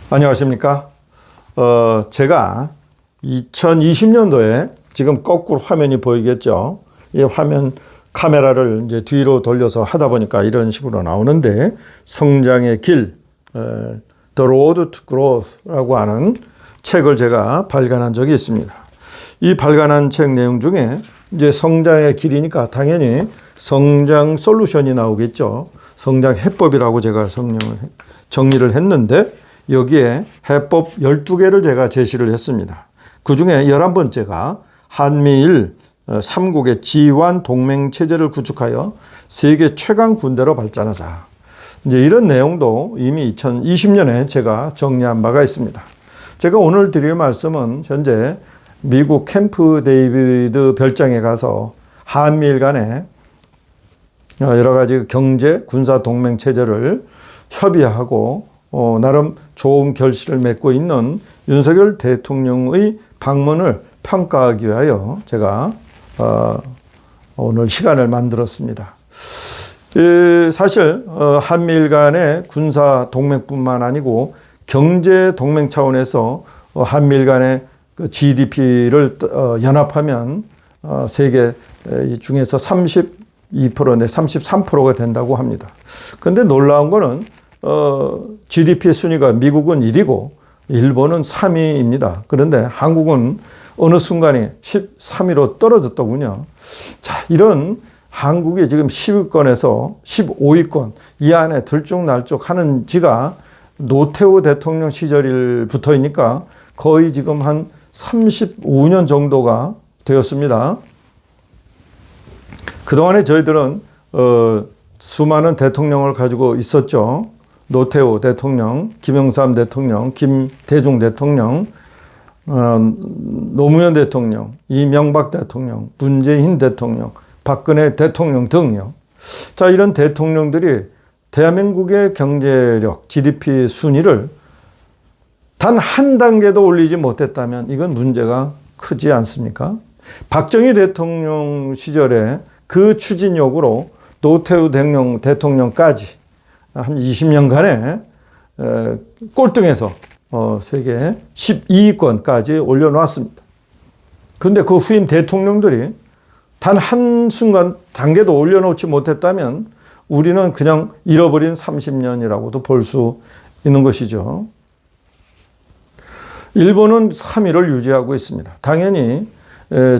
안녕하십니까. 제가 2020년도에 지금 거꾸로 화면이 보이겠죠. 이 화면 카메라를 이제 뒤로 돌려서 하다 보니까 이런 식으로 나오는데, 성장의 길, The Road to Growth라고 하는 책을 제가 발간한 적이 있습니다. 이 발간한 책 내용 중에 이제 성장의 길이니까 당연히 성장 솔루션이 나오겠죠. 성장 해법이라고 제가 정리를 했는데, 여기에 해법 12개를 제가 제시를 했습니다. 그 중에 11번째가 한미일 3국의 지환 동맹 체제를 구축하여 세계 최강 군대로 발전하자. 이제 이런 내용도 이미 2020년에 제가 정리한 바가 있습니다. 제가 오늘 드릴 말씀은 현재 미국 캠프 데이비드 별장에 가서 한미일 간에 여러 가지 경제, 군사 동맹 체제를 협의하고 나름 좋은 결실을 맺고 있는 윤석열 대통령의 방문을 평가하기 위하여 제가 오늘 시간을 만들었습니다. 사실 한미일 간의 군사 동맹뿐만 아니고 경제 동맹 차원에서 한미일 간의 GDP를 연합하면 세계 중에서 32%, 33%가 된다고 합니다. 그런데 놀라운 거는 GDP 순위가 미국은 1위고 일본은 3위입니다. 그런데 한국은 어느 순간에 13위로 떨어졌더군요. 자, 이런 한국이 지금 10위권에서 15위권 이 안에 들쭉날쭉 하는 지가 노태우 대통령 시절부터이니까 거의 지금 한 35년 정도가 되었습니다. 그동안에 저희들은 수많은 대통령을 가지고 있었죠. 노태우 대통령, 김영삼 대통령, 김대중 대통령, 노무현 대통령, 이명박 대통령, 문재인 대통령, 박근혜 대통령 등요. 자, 이런 대통령들이 대한민국의 경제력, GDP 순위를 단 한 단계도 올리지 못했다면 이건 문제가 크지 않습니까? 박정희 대통령 시절에 그 추진력으로 노태우 대통령까지 한 20년간에 꼴등에서 세계 12위권까지 올려놓았습니다. 그런데 그 후임 대통령들이 단 한순간 단계도 올려놓지 못했다면 우리는 그냥 잃어버린 30년이라고도 볼 수 있는 것이죠. 일본은 3위를 유지하고 있습니다. 당연히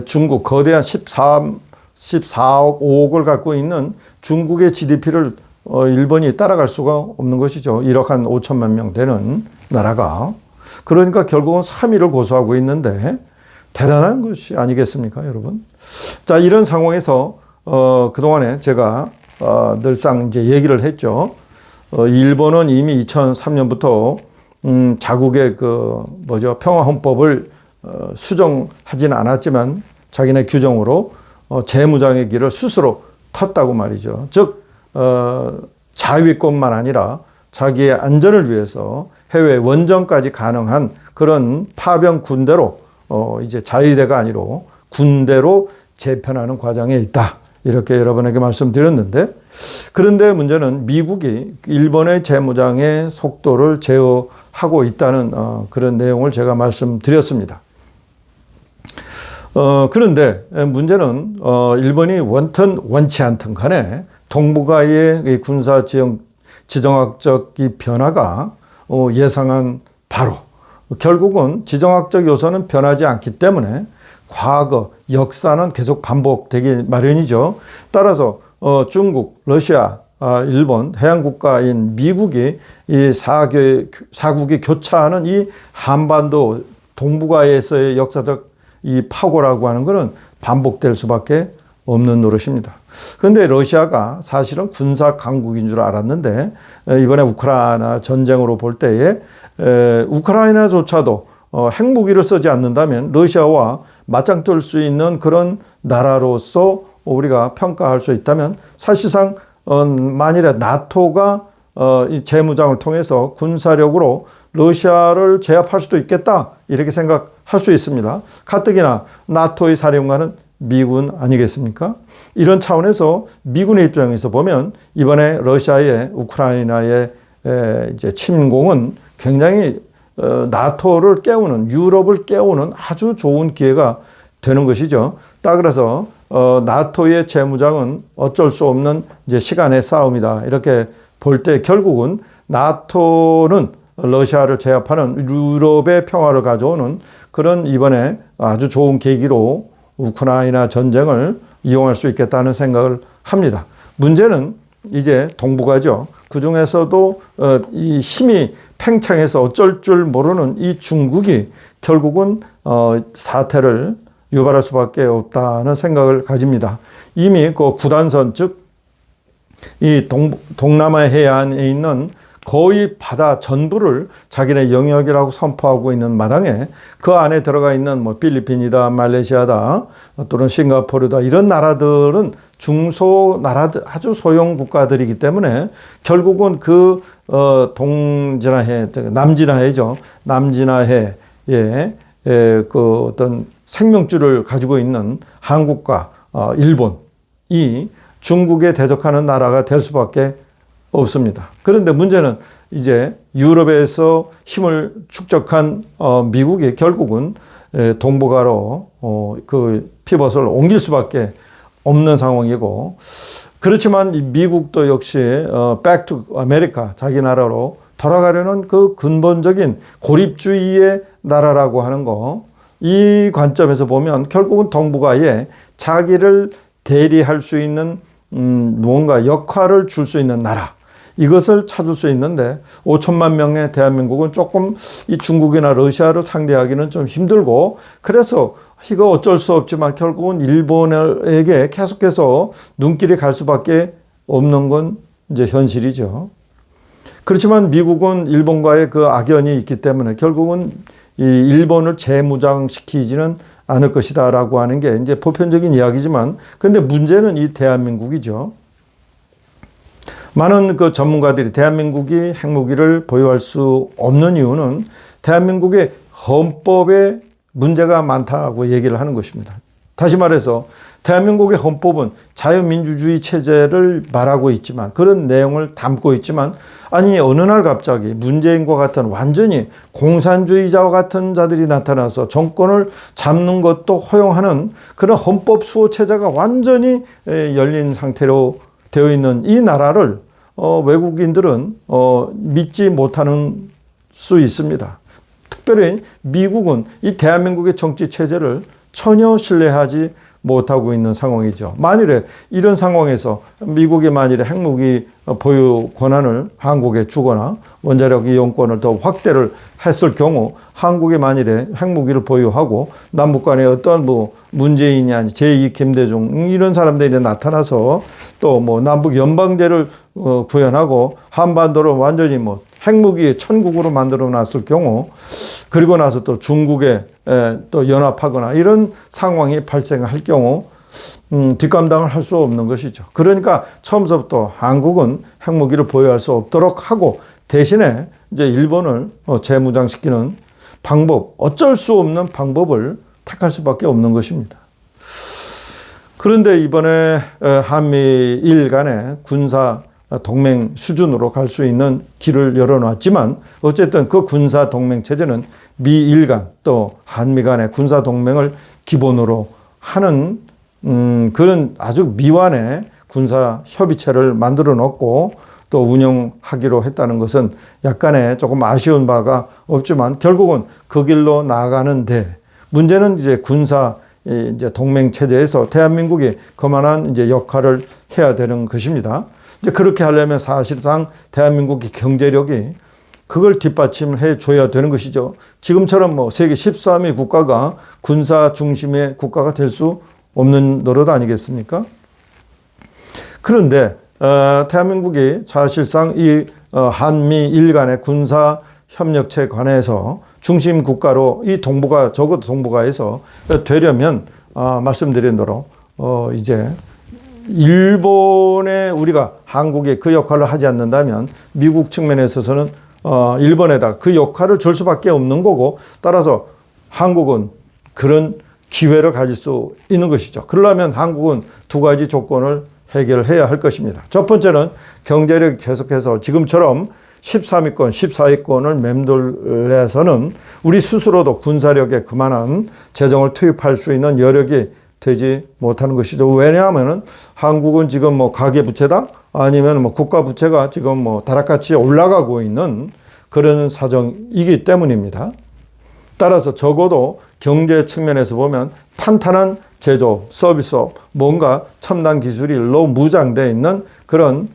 중국 거대한 14억, 5억을 갖고 있는 중국의 GDP를 일본이 따라갈 수가 없는 것이죠. 1억 한 5천만 명 되는 나라가. 그러니까 결국은 3위를 고수하고 있는데 대단한 것이 아니겠습니까, 여러분? 자, 이런 상황에서 그동안에 제가 늘상 이제 얘기를 했죠. 일본은 이미 2003년부터 자국의 평화헌법을 수정하지는 않았지만 자기네 규정으로 재무장의 길을 스스로 텄다고 말이죠. 즉 자위권만 아니라 자기의 안전을 위해서 해외 원정까지 가능한 그런 파병 군대로 이제 자위대가 아니라 군대로 재편하는 과정에 있다. 이렇게 여러분에게 말씀드렸는데, 그런데 문제는 미국이 일본의 재무장의 속도를 제어하고 있다는 그런 내용을 제가 말씀드렸습니다. 그런데 문제는 일본이 원치 않든 간에 동북아의 군사 지정학적 이 변화가 예상한 바로 결국은 지정학적 요소는 변하지 않기 때문에 과거 역사는 계속 반복되기 마련이죠. 따라서 중국, 러시아, 일본, 해양국가인 미국이 이 사국이 교차하는 이 한반도 동북아에서의 역사적 이 파고라고 하는 것은 반복될 수밖에 없는 노릇입니다. 그런데 러시아가 사실은 군사 강국인 줄 알았는데 이번에 우크라이나 전쟁으로 볼 때에 우크라이나조차도 핵무기를 쓰지 않는다면 러시아와 맞짱 뜰 수 있는 그런 나라로서 우리가 평가할 수 있다면, 사실상 만일에 나토가 이 재무장을 통해서 군사력으로 러시아를 제압할 수도 있겠다, 이렇게 생각할 수 있습니다. 가뜩이나 나토의 사령관은 미군 아니겠습니까? 이런 차원에서 미군의 입장에서 보면 이번에 러시아의 우크라이나의 이제 침공은 굉장히 나토를 깨우는, 유럽을 깨우는 아주 좋은 기회가 되는 것이죠. 따라서 나토의 재무장은 어쩔 수 없는 이제 시간의 싸움이다. 이렇게 볼 때 결국은 나토는 러시아를 제압하는 유럽의 평화를 가져오는 그런 이번에 아주 좋은 계기로 우크라이나 전쟁을 이용할 수 있겠다는 생각을 합니다. 문제는 이제 동북아죠. 그 중에서도 이 힘이 팽창해서 어쩔 줄 모르는 이 중국이 결국은 사태를 유발할 수밖에 없다는 생각을 가집니다. 이미 그 구단선, 즉 이 동남아 해안에 있는 거의 바다 전부를 자기네 영역이라고 선포하고 있는 마당에 그 안에 들어가 있는 뭐 필리핀이다, 말레이시아다, 또는 싱가포르다 이런 나라들은 중소나라들, 아주 소형 국가들이기 때문에 결국은 그 동진아해, 남진아해죠. 남진아해에 그 어떤 생명줄을 가지고 있는 한국과 일본이 중국에 대적하는 나라가 될 수밖에 없습니다. 그런데 문제는 이제 유럽에서 힘을 축적한 미국이 결국은 동북아로 그 피벗을 옮길 수밖에 없는 상황이고, 그렇지만 이 미국도 역시 back to America, 자기 나라로 돌아가려는 그 근본적인 고립주의의 나라라고 하는 거, 이 관점에서 보면 결국은 동북아에 자기를 대리할 수 있는 무언가 역할을 줄 수 있는 나라, 이것을 찾을 수 있는데 5천만 명의 대한민국은 조금 이 중국이나 러시아를 상대하기는 좀 힘들고, 그래서 이거 어쩔 수 없지만 결국은 일본에게 계속해서 눈길이 갈 수밖에 없는 건 이제 현실이죠. 그렇지만 미국은 일본과의 그 악연이 있기 때문에 결국은 이 일본을 재무장시키지는 않을 것이다 라고 하는 게 이제 보편적인 이야기지만, 근데 문제는 이 대한민국이죠. 많은 그 전문가들이 대한민국이 핵무기를 보유할 수 없는 이유는 대한민국의 헌법에 문제가 많다고 얘기를 하는 것입니다. 다시 말해서 대한민국의 헌법은 자유민주주의 체제를 말하고 있지만, 그런 내용을 담고 있지만, 아니 어느 날 갑자기 문재인과 같은 완전히 공산주의자와 같은 자들이 나타나서 정권을 잡는 것도 허용하는 그런 헌법 수호 체제가 완전히 열린 상태로 되어 있는 이 나라를 외국인들은 믿지 못하는 수 있습니다. 특별히 미국은 이 대한민국의 정치 체제를 전혀 신뢰하지 못하고 있는 상황이죠. 만일에 이런 상황에서 미국이 만일에 핵무기 보유 권한을 한국에 주거나 원자력 이용권을 더 확대를 했을 경우, 한국이 만일에 핵무기를 보유하고 남북 간에 어떤 뭐 문재인이 아니 제2 김대중 이런 사람들이 나타나서 또 뭐 남북 연방제를 구현하고 한반도를 완전히 뭐 핵무기의 천국으로 만들어 놨을 경우, 그리고 나서 또 중국에 또 연합하거나 이런 상황이 발생할 경우 뒷감당을 할 수 없는 것이죠. 그러니까 처음부터 한국은 핵무기를 보유할 수 없도록 하고, 대신에 이제 일본을 재무장시키는 방법, 어쩔 수 없는 방법을 택할 수밖에 없는 것입니다. 그런데 이번에 한미일 간의 군사 동맹 수준으로 갈 수 있는 길을 열어놨지만, 어쨌든 그 군사 동맹 체제는 미일 간 또 한미 간의 군사 동맹을 기본으로 하는 그런 아주 미완의 군사 협의체를 만들어 놓고 또 운영하기로 했다는 것은 약간의 조금 아쉬운 바가 없지만, 결국은 그 길로 나아가는데, 문제는 이제 군사 이제 동맹 체제에서 대한민국이 그만한 이제 역할을 해야 되는 것입니다. 이제 그렇게 하려면 사실상 대한민국의 경제력이 그걸 뒷받침해 줘야 되는 것이죠. 지금처럼 뭐 세계 13위 국가가 군사 중심의 국가가 될 수 없는 노릇 아니겠습니까? 그런데 대한민국이 사실상 이 한미일 간의 군사 협력체 관해서 중심 국가로 이 동북아, 적어도 동북아에서 되려면 말씀드린 대로 이제 일본에 우리가 한국에 그 역할을 하지 않는다면 미국 측면에 있어서는 일본에다 그 역할을 줄 수밖에 없는 거고, 따라서 한국은 그런 기회를 가질 수 있는 것이죠. 그러려면 한국은 두 가지 조건을 해결해야 할 것입니다. 첫 번째는 경제력이 계속해서 지금처럼 13위권, 14위권을 맴돌려서는 우리 스스로도 군사력에 그만한 재정을 투입할 수 있는 여력이 되지 못하는 것이죠. 왜냐하면 한국은 지금 뭐 가계부채다 아니면 뭐 국가부채가 지금 뭐 다락같이 올라가고 있는 그런 사정이기 때문입니다. 따라서 적어도 경제 측면에서 보면 탄탄한 제조, 서비스업, 뭔가 첨단 기술로 무장되어 있는 그런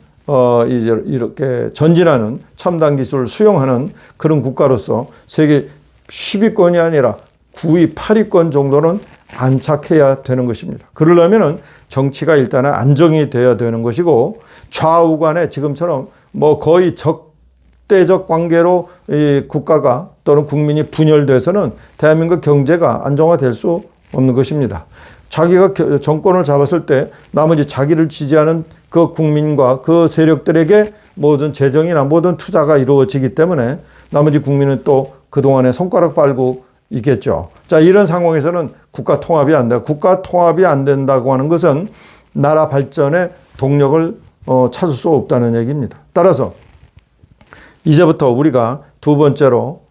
이제 이렇게 전진하는 첨단 기술을 수용하는 그런 국가로서 세계 10위권이 아니라 9위, 8위권 정도는 안착해야 되는 것입니다. 그러려면은 정치가 일단은 안정이 되어야 되는 것이고 좌우 간에 지금처럼 뭐 거의 적대적 관계로 이 국가가 또는 국민이 분열돼서는 대한민국 경제가 안정화될 수 없는 것입니다. 자기가 정권을 잡았을 때 나머지 자기를 지지하는 그 국민과 그 세력들에게 모든 재정이나 모든 투자가 이루어지기 때문에 나머지 국민은 또 그동안에 손가락 빨고 있겠죠. 자, 이런 상황에서는 국가 통합이 안 돼요. 국가 통합이 안 된다고 하는 것은 나라 발전의 동력을 찾을 수 없다는 얘기입니다. 따라서 이제부터 우리가 두 번째로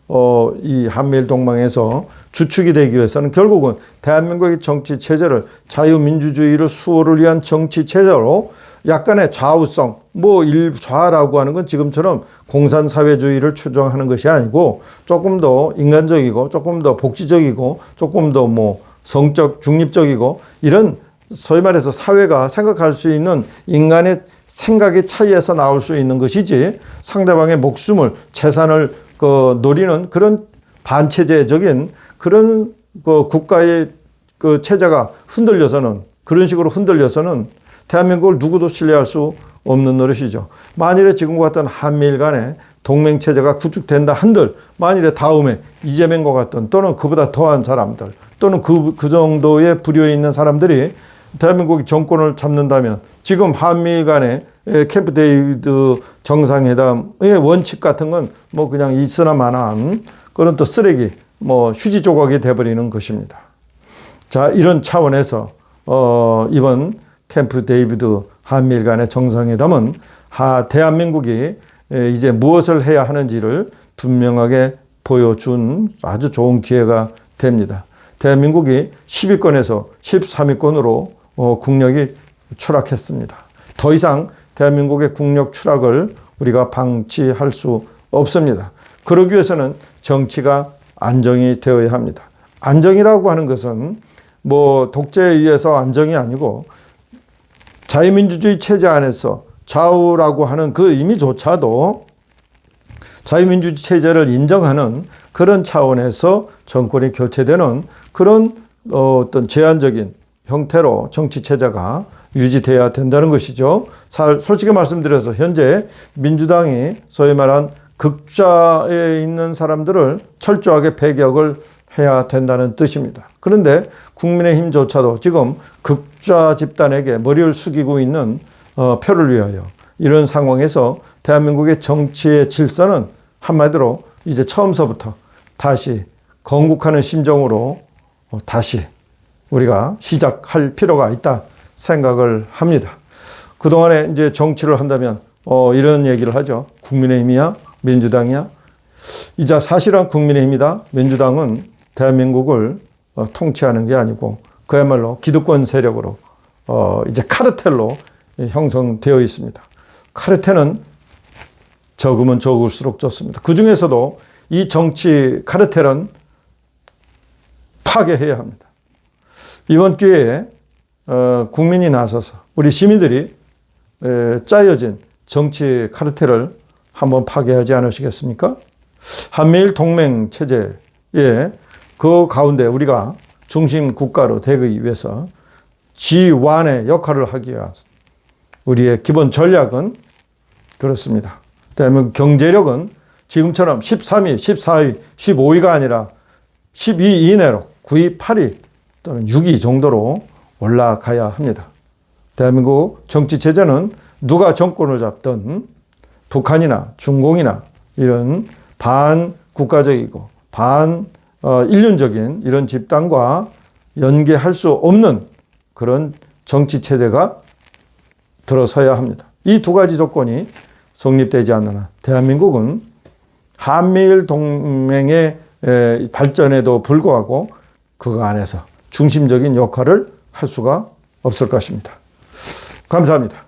이 한미일 동맹에서 주축이 되기 위해서는 결국은 대한민국의 정치 체제를 자유민주주의를 수호를 위한 정치 체제로 약간의 좌우성, 뭐 일좌라고 하는 건 지금처럼 공산사회주의를 추정하는 것이 아니고 조금 더 인간적이고 조금 더 복지적이고 조금 더 뭐 성적 중립적이고 이런 소위 말해서 사회가 생각할 수 있는 인간의 생각의 차이에서 나올 수 있는 것이지 상대방의 목숨을 재산을 노리는 그런 반체제적인 그런 국가의 그 체제가 흔들려서는 그런 식으로 흔들려서는 대한민국을 누구도 신뢰할 수 없는 노릇이죠. 만일에 지금과 같은 한미일 간의 동맹체제가 구축된다 한들 만일에 다음에 이재명과 같은 또는 그보다 더한 사람들 또는 그 정도의 부류에 있는 사람들이 대한민국이 정권을 잡는다면 지금 한미 간의 캠프 데이비드 정상회담의 원칙 같은 건 뭐 그냥 있으나마나한 그런 또 쓰레기 뭐 휴지 조각이 돼버리는 것입니다. 자, 이런 차원에서 이번 캠프 데이비드 한미일 간의 정상회담은 대한민국이 이제 무엇을 해야 하는지를 분명하게 보여준 아주 좋은 기회가 됩니다. 대한민국이 10위권에서 13위권으로 국력이 추락했습니다. 더 이상 대한민국의 국력 추락을 우리가 방치할 수 없습니다. 그러기 위해서는 정치가 안정이 되어야 합니다. 안정이라고 하는 것은 뭐 독재에 의해서 안정이 아니고 자유민주주의 체제 안에서 좌우라고 하는 그 의미조차도 자유민주주의 체제를 인정하는 그런 차원에서 정권이 교체되는 그런 어떤 제한적인 형태로 정치 체제가 유지돼야 된다는 것이죠. 솔직히 말씀드려서 현재 민주당이 소위 말한 극좌에 있는 사람들을 철저하게 배격을 해야 된다는 뜻입니다. 그런데 국민의힘조차도 지금 극좌 집단에게 머리를 숙이고 있는 표를 위하여 이런 상황에서 대한민국의 정치의 질서는 한마디로 이제 처음서부터 다시 건국하는 심정으로 다시 우리가 시작할 필요가 있다 생각을 합니다. 그동안에 이제 정치를 한다면 이런 얘기를 하죠. 국민의힘이야? 민주당이야? 이제 사실은 국민의힘이다. 민주당은 대한민국을 통치하는 게 아니고 그야말로 기득권 세력으로 이제 카르텔로 형성되어 있습니다. 카르텔은 적으면 적을수록 좋습니다. 그 중에서도 이 정치 카르텔은 파괴해야 합니다. 이번 기회에 국민이 나서서 우리 시민들이 짜여진 정치 카르텔을 한번 파괴하지 않으시겠습니까? 한미일 동맹 체제에 그 가운데 우리가 중심 국가로 되기 위해서 G1의 역할을 하기 위한 우리의 기본 전략은 그렇습니다. 대한민국 경제력은 지금처럼 13위, 14위, 15위가 아니라 12위 이내로 9위, 8위 또는 6위 정도로 올라가야 합니다. 대한민국 정치체제는 누가 정권을 잡든 북한이나 중공이나 이런 반국가적이고 반인륜적인 이런 집단과 연계할 수 없는 그런 정치체제가 들어서야 합니다. 이 두 가지 조건이 성립되지 않는 한 대한민국은 한미일 동맹의 발전에도 불구하고 그 안에서 중심적인 역할을 할 수가 없을 것입니다. 감사합니다.